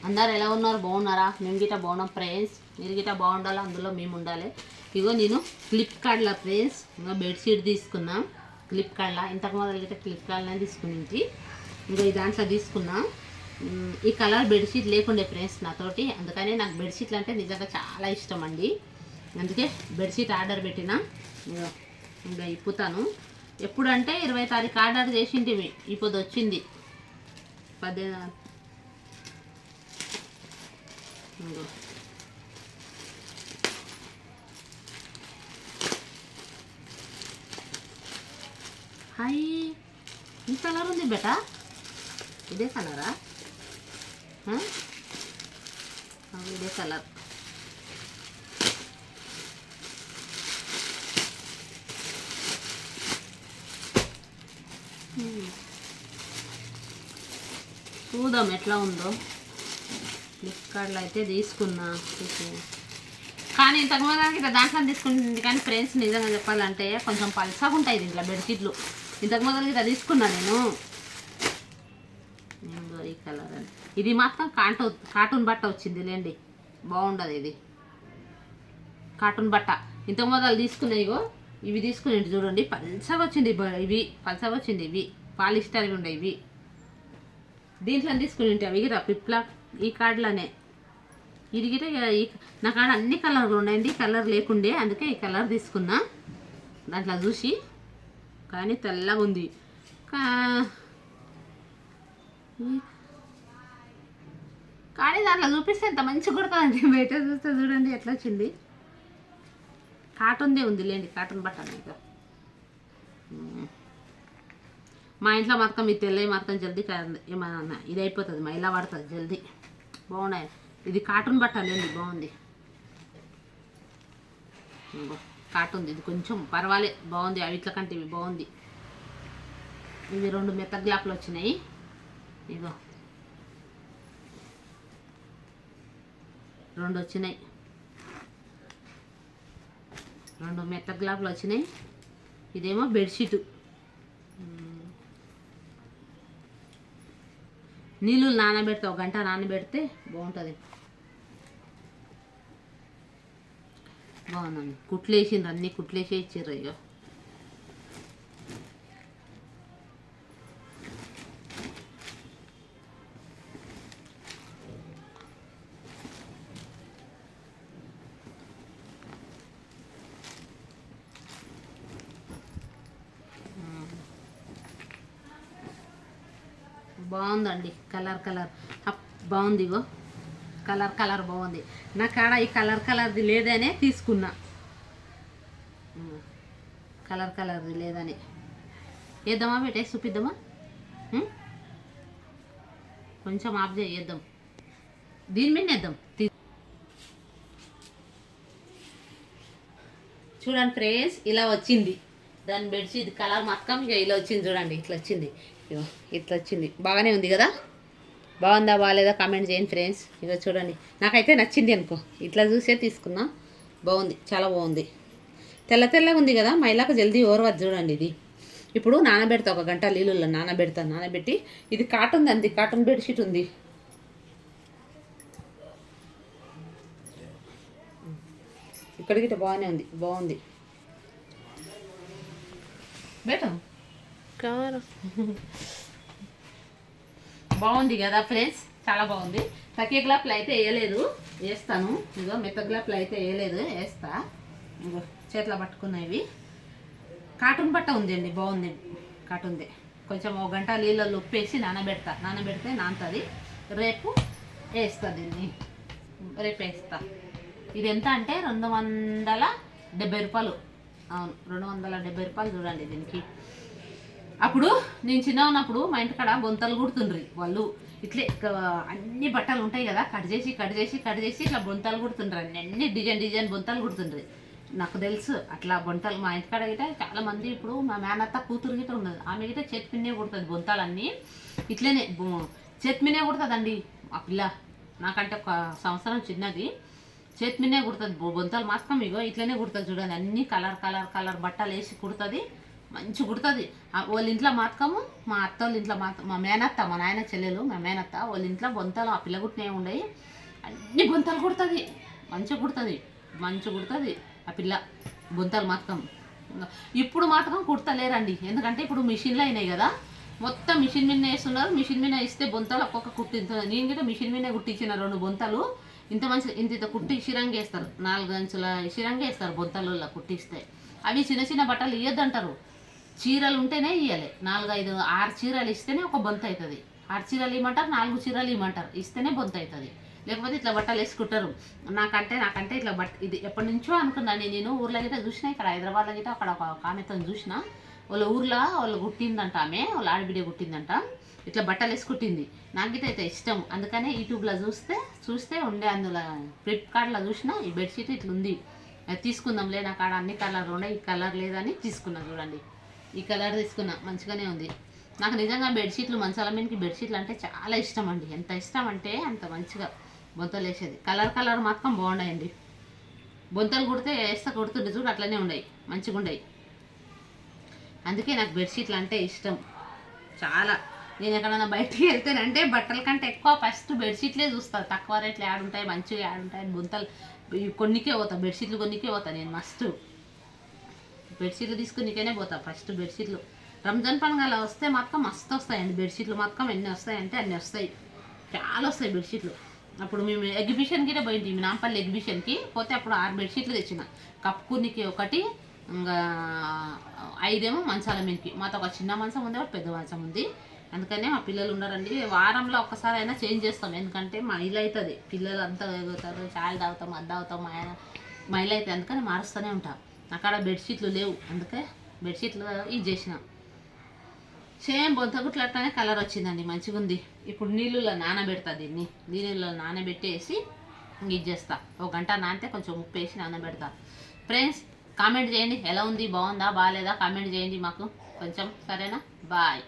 అందరు ఎలా ఉన్నారు? బాగున్నారా? మేము గిట్ట బాగున్నాం ఫ్రెండ్స్. మీరు గిట్ట బాగుండాలి, అందులో మేము ఉండాలి. ఇగో నేను ఫ్లిప్కార్ట్లో ఫ్రెండ్స్ ఇంకా బెడ్షీట్ తీసుకున్నా. ఫ్లిప్కార్ట్లో ఇంతకు మొదలు గిట్ట ఫ్లిప్కార్ట్లోనే తీసుకుని ఇంకా ఈ దాంట్లో తీసుకున్నా. ఈ కలర్ బెడ్షీట్ లేకుండే ఫ్రెండ్స్ నాతోటి, అందుకని నాకు బెడ్షీట్లు అంటే నిజంగా చాలా ఇష్టం అండి. అందుకే బెడ్షీట్ ఆర్డర్ పెట్టిన. ఇంకా ఇప్పుతాను. ఎప్పుడంటే 20 తారీఖు ఆర్డర్ చేసింటివి, ఇప్పుడు వచ్చింది 18. హాయ్, ఈ కలర్ ఉంది బేటా, ఇదే కలరా? ఇదే కలర్. చూద్దాం ఎట్లా ఉందో. ఫ్లిప్కార్ట్లో అయితే తీసుకున్నా. కానీ ఇంతకుముందు ఇట్లా దాంట్లో తీసుకుంటుంది, కానీ ఫ్రెండ్స్ నిజంగా చెప్పాలంటే కొంచెం పల్సగా ఉంటాయి దీంట్లో బెడ్షీట్లు. ఇంతకుముందు ఇట్లా తీసుకున్నా నేను. ఈ కలర్ అని ఇది మాత్రం కార్టూన్ బట్ట వచ్చింది లేండి, బాగుండదు ఇది కార్టూన్ బట్ట. ఇంతకు మొదలు తీసుకున్నాయిగో ఇవి తీసుకునేవి చూడండి, పల్సగా వచ్చింది. ఇవి పల్సగా వచ్చింది, ఇవి పాలిస్టర్వి ఉండే. ఇవి దీంట్లో తీసుకుని అవి గిరా ఈ కార్డులోనే. ఇది గిట నా కాడ అన్ని కలర్లు ఉన్నాయండి, కలర్ లేకుండే, అందుకే ఈ కలర్ తీసుకున్నా దాంట్లో చూసి. కానీ తెల్లగా ఉంది. కానీ దాంట్లో చూపిస్తే ఎంత మంచిగా కొడుతుందండి, బయట చూస్తే చూడండి ఎట్లా వచ్చింది. కాటన్దే ఉంది లేండి, కాటన్ బట్ట. ఇంకా మా ఇంట్లో మొత్తం ఈ తెల్లవి మొత్తం జల్దీ ఏమన్నా ఇది అయిపోతుంది, మైలా పడుతుంది జల్దీ. బాగున్నాయి. ఇది కాటన్ బట్ట లేండి, బాగుంది. కాటన్ ఇది కొంచెం పర్వాలేదు, బాగుంది. అవిట్ల కంటే ఇవి బాగుంది. ఇవి 2 మెత్త గ్లాపులు వచ్చినాయి. ఇగో 2 వచ్చినాయి, 2 మెత్త గ్లాపులు వచ్చినాయి. ఇదేమో బెడ్షీటు. నీళ్ళు నానబెడితే 1 గంట నానబెడితే బాగుంటుంది. బాగుందండి. కుట్లు వేసిండ్రు, అన్నీ కుట్లేసే ఇచ్చారు. అయ్యో బాగుందండి. కలర్ బాగుంది. ఇగో కలర్ బాగుంది. నా కాడ ఈ కలర్ది లేదనే తీసుకున్నా. కలర్ది లేదని వేద్దామా బేటే, చూపిద్దామా? కొంచెం ఆఫ్ చేద్దాం, దీని మీద వేద్దాం. చూడండి ఫ్రెండ్స్, ఇలా వచ్చింది దాని బెడ్షీట్ కలర్ మొత్తం. ఇక ఇలా వచ్చింది చూడండి, ఇట్లా వచ్చింది. ఇగో ఇట్లా వచ్చింది. బాగానే ఉంది కదా? బాగుందా బాగాలేదా కామెంట్ చేయండి ఫ్రెండ్స్. ఇక చూడండి, నాకైతే నచ్చింది అనుకో, ఇట్లా చూసే తీసుకున్నా. బాగుంది, చాలా బాగుంది. తెల్లగా ఉంది కదా, మైలాకు జల్దీ ఓరవద్దు. చూడండి ఇది ఇప్పుడు నానబెడతా, 1 గంట నీళ్ళల్లో నానబెట్టి. ఇది కాటన్ అంది, కాటన్ బెడ్షీట్ ఉంది. ఇక్కడికి బాగానే ఉంది, బాగుంది. బేటా బాగుంది కదా ఫ్రెండ్స్, చాలా బాగుంది. తక్కువ గ్లాప్లు అయితే వేయలేదు, వేస్తాను. ఇగో మెత్త గ్లాప్లు అయితే వేయలేదు, వేస్తా. ఇగో చేతిలో పట్టుకున్నవి కాటన్ బట్ట ఉంది అండి, బాగుంది. కాటన్దే. కొంచెం 1 గంట నీళ్ళల్లో ఉప్పేసి నానబెడితే నానుతుంది. రేపు వేస్తా దీన్ని, రేపు వేస్తా. ఇది ఎంత అంటే 270 రూపాయలు. అవును, 270 రూపాయలు. చూడండి దీనికి. అప్పుడు నేను చిన్న ఉన్నప్పుడు మా ఇంటికాడ బొంతలు కుడుతుండ్రి వాళ్ళు. ఇట్లే అన్ని బట్టలు ఉంటాయి కదా, కట్ చేసి ఇట్లా బొంతలు కుడుతుండ్రు. అన్ని డిజైన్ బొంతలు కుడుతుండ్రి. నాకు తెలుసు అట్లా బొంతలు. మా ఇంటికాడ గిట చాలా మంది, ఇప్పుడు మా మేనత్త కూతురు గిట ఉన్నది, ఆమె గిట చేతి పిన్నే కుడుతుంది బొంతాలన్నీ. ఇట్లనే చేతి పిన్నే కుడుతుందండి ఆ పిల్ల. నాకంటే 1 సంవత్సరం చిన్నది. చేతి పిన్నే కుడుతుంది బొంతలు మాత్రం. ఇగో ఇట్లనే కుడుతుంది చూడండి, అన్ని కలర్ బట్టలు వేసి కుడుతుంది. మంచి కుడుతుంది. వాళ్ళ ఇంట్లో మాత్రము మా అత్త వాళ్ళ ఇంట్లో మాత్రం మా మేనత్త మా నాయన చెల్లెలు మా మేనత్త వాళ్ళ ఇంట్లో బొంతలు ఆ పిల్ల కుట్టినవి ఉండయి, అన్ని బొంతలు కుడుతుంది. మంచిగా కుడుతుంది, మంచిగా కుడుతుంది ఆ పిల్ల బొంతలు మాత్రం. ఇప్పుడు మాత్రం కుడతలేరండి, ఎందుకంటే ఇప్పుడు మిషన్లు అయినాయి కదా, మొత్తం మిషన్ మీద వేస్తున్నారు. మిషన్ మీద ఇస్తే బొంతలు ఒక్కొక్క కుట్టించున్నారు. నేను కూడా మిషన్ మీద కుట్టించిన 2 బొంతలు ఇంత మంచి ఇంత కుట్టి ఇషిరంగి వేస్తారు, 4 అంచుల ఇషిరంగి వేస్తారు బొంతలలో కుట్టిస్తే. అవి చిన్న చిన్న బట్టలు ఇవ్వద్దంటారు, చీరలు ఉంటేనే ఇవ్వాలి. 4, 5, 6 చీరలు ఇస్తేనే ఒక బొంత అవుతుంది. 6 చీరలు ఇవ్వమంటారు, 4 చీరలు ఇవ్వమంటారు, ఇస్తేనే బొంత అవుతుంది. లేకపోతే ఇట్లా బట్టలు వేసుకుంటారు. నాకంటే ఇట్లా ఇది ఎప్పటి నుంచో అనుకున్నాను నేను. ఊర్లో గిట్ట చూసినా, ఇక్కడ హైదరాబాద్లో గిట్ట అక్కడ ఒక ఆమెతో చూసిన, వాళ్ళ ఊర్లో వాళ్ళు కుట్టిందంట, ఆమె వాళ్ళ ఆడబిడ్డ కుట్టిందంట, ఇట్లా బట్టలు వేసి కుట్టింది. నాకు అయితే ఇష్టం, అందుకనే యూట్యూబ్లో చూస్తే ఉండే, అందులో ఫ్లిప్కార్ట్లో చూసిన ఈ బెడ్షీట్ ఇట్లా ఉంది, తీసుకుందాంలే, నాకు ఆడ అన్ని కలర్లు ఉన్నాయి, ఈ కలర్ లేదని తీసుకున్నా. చూడండి, ఈ కలర్ తీసుకున్నా, మంచిగానే ఉంది. నాకు నిజంగా బెడ్షీట్లు, మంచాల మీదకి బెడ్షీట్లు అంటే చాలా ఇష్టం అండి. ఎంత ఇష్టం అంటే అంత మంచిగా బొంతలు వేసేది. కలర్ మాత్రం బాగున్నాయండి. బొంతలు కుడితే కుడుతుండే చూడు, అట్లనే ఉన్నాయి, మంచిగా ఉన్నాయి. అందుకే నాకు బెడ్షీట్లు అంటే ఇష్టం చాలా. నేను ఎక్కడైనా బయటికి వెళ్తేనంటే బట్టల కంటే ఎక్కువ ఫస్ట్ బెడ్షీట్లే చూస్తాను. తక్కువ రేట్లు ఉంటాయి, మంచిగా ఉంటాయి, బొంతలు కొన్నికే పోతా, బెడ్షీట్లు కొన్నికే పోతా నేను. మస్తు బెడ్షీట్లు తీసుకునికనే పోతా ఫస్ట్. బెడ్షీట్లు రంజాన్ పండుగ వస్తే మాత్రం మస్తు వస్తాయండి బెడ్షీట్లు మాత్రం. ఎన్ని వస్తాయంటే అన్ని వస్తాయి, చాలా వస్తాయి బెడ్షీట్లు. అప్పుడు మేము ఎగ్జిబిషన్కి పోయింది, నాంపల్లి ఎగ్జిబిషన్కి పోతే అప్పుడు 6 బెడ్షీట్లు తెచ్చిన. కప్పుకునికి ఒకటి, ఇంకా 5 ఏమో మంచాల మీదకి. మాతో ఒక చిన్న మంచం ఉంది, ఒక పెద్ద మంచం ఉంది. అందుకనే మా పిల్లలు ఉన్నారండి, వారంలో ఒక్కసారి అయినా చేంజ్ చేస్తాం. ఎందుకంటే మా ఇల్లు అవుతుంది, పిల్లలు అంతా ఎగుతారు, చాయ్ తాగుతాం, అది తాగుతాం, మా ఇల్లు అవుతుంది. అందుకని మారుస్తూనే ఉంటాం. అక్కడ బెడ్షీట్లు లేవు, అందుకే బెడ్షీట్లు ఇది చేసిన. సేమ్ బొంతగుట్లు అట్లానే కలర్ వచ్చిందండి, మంచిగా ఉంది. ఇప్పుడు నీళ్ళలో నానబెడతా, దీన్ని నీళ్ళలో నానబెట్టేసి ఇది చేస్తా. 1 గంట నానితే కొంచెం ఉప్పు వేసి నానబెడతా. ఫ్రెండ్స్, కామెంట్ చేయండి, ఎలా ఉంది, బాగుందా బాగాలేదా, కామెంట్ చేయండి మాకు కొంచెం, సరేనా? బాయ్.